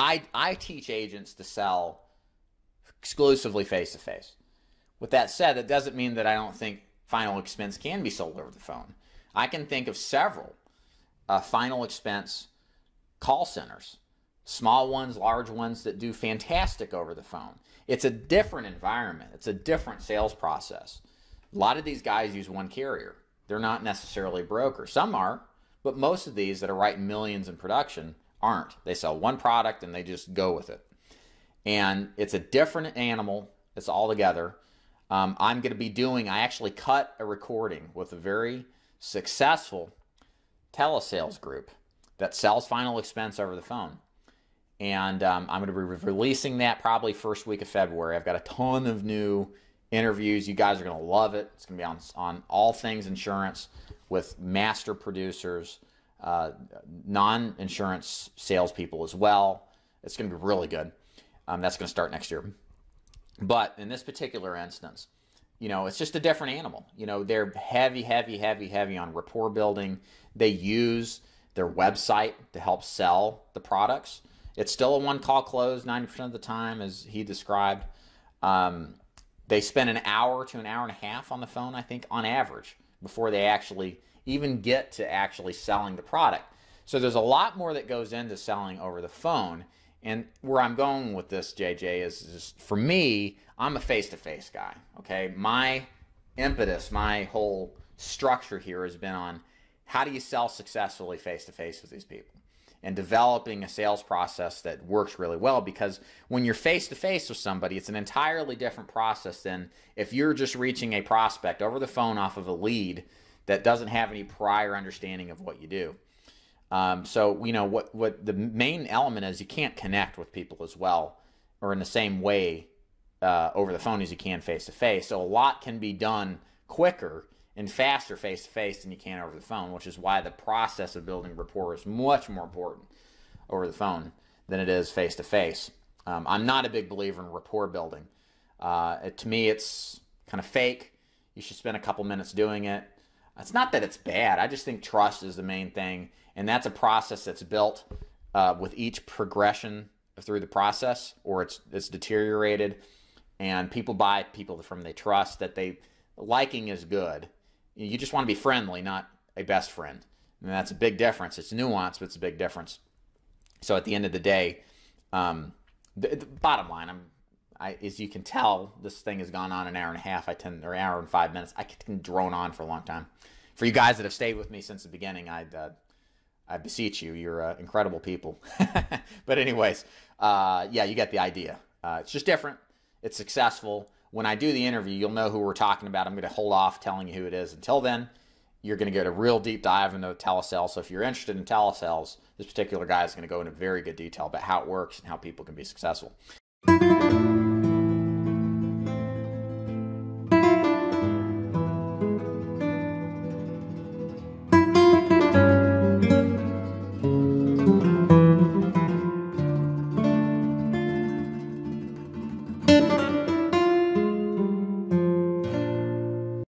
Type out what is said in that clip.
I teach agents to sell exclusively face-to-face. With that said, that doesn't mean that I don't think final expense can be sold over the phone. I can think of several final expense call centers, small ones, large ones, that do fantastic over the phone. It's a different environment. It's a different sales process. A lot of these guys use one carrier. They're not necessarily brokers. Some are, but most of these that are writing millions in production aren't. They sell one product and they just go with it. And it's a different animal. It's all together. I'm going to be doing, I actually cut a recording with a very successful telesales group that sells final expense over the phone. And I'm going to be releasing that probably first week of February. I've got a ton of new interviews. You guys are going to love it. It's going to be on all things insurance with master producers, non-insurance salespeople as well. It's going to be really good. That's going to start next year. But in this particular instance, it's just a different animal. They're heavy on rapport building. They use their website to help sell the products. It's still a one-call close 90% of the time, as he described. They spend an hour to an hour and a half on the phone, I think, on average, before they actually even get to actually selling the product. So there's a lot more that goes into selling over the phone. And where I'm going with this, JJ, is for me, I'm a face-to-face guy, okay? My impetus, my whole structure here has been on how do you sell successfully face-to-face with these people, and developing a sales process that works really well, because when you're face-to-face with somebody, it's an entirely different process than if you're just reaching a prospect over the phone off of a lead that doesn't have any prior understanding of what you do. So, what the main element is, you can't connect with people as well or in the same way over the phone as you can face-to-face. So a lot can be done quicker and faster face-to-face than you can over the phone, which is why the process of building rapport is much more important over the phone than it is face-to-face. I'm not a big believer in rapport building. To me, it's kind of fake. You should spend a couple minutes doing it. It's not that it's bad. I just think trust is the main thing. And that's a process that's built with each progression through the process, or it's deteriorated. And people buy people from they trust, that liking is good. You just want to be friendly, not a best friend. And that's a big difference. It's nuanced, but it's a big difference. So at the end of the day, the bottom line, as you can tell, this thing has gone on an hour and a half. or an hour and 5 minutes. I can drone on for a long time. For you guys that have stayed with me since the beginning, I beseech you. You're incredible people. But anyways, yeah, you get the idea. It's just different. It's successful. When I do the interview, you'll know who we're talking about. I'm going to hold off telling you who it is. Until then, you're going to get a real deep dive into telesales. So if you're interested in telesales, this particular guy is going to go into very good detail about how it works and how people can be successful.